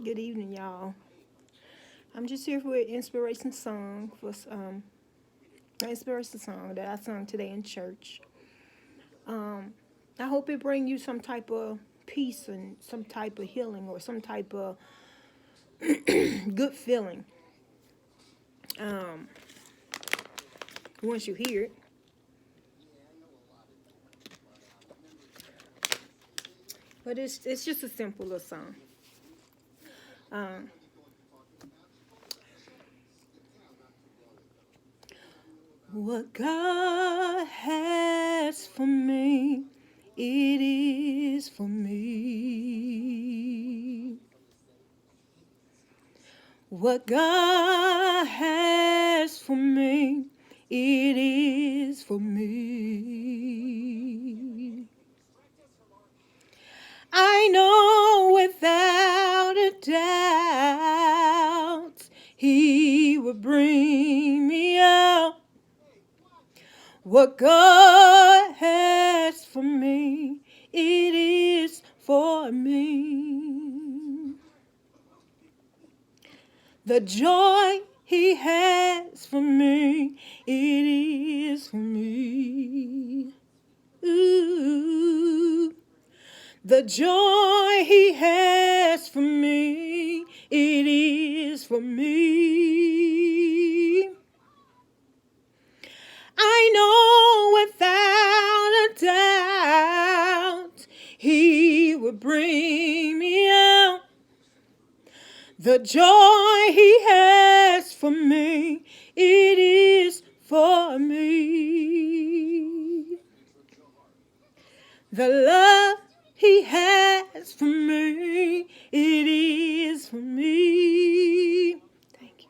Good evening, y'all. I'm just here for an inspiration song an inspiration song that I sung today in church. Um, I hope it bring you some type of peace and some type of healing or some type of good feeling. Um, Once you hear it, but it's just a simple little song. Um, what God has for me, it is for me. What God has for me, it is for me. I know without a doubt He will bring me out. What God has for me, it is for me. The joy He has for me, it is for me. Ooh. The joy He has for me, it is for me. I know without a doubt He will bring me out. The joy He has for me, it is for me. The love He has for me, it is for me. Thank you.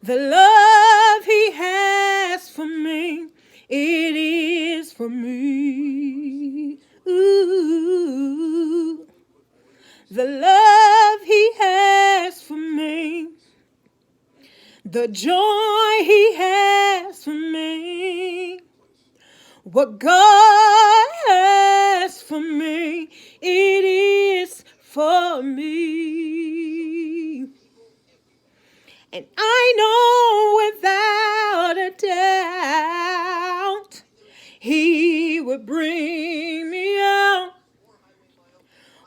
The love He has for me, it is for me. Ooh. The love He has for me, the joy He has for me, what God has for me, it is for me. And I know without a doubt He would bring me out.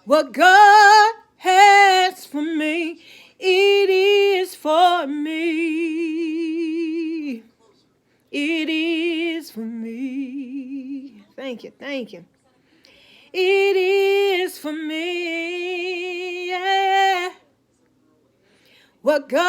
What God has for me, it is for me. It is for me. Thank you, thank you. It is for me, yeah. What God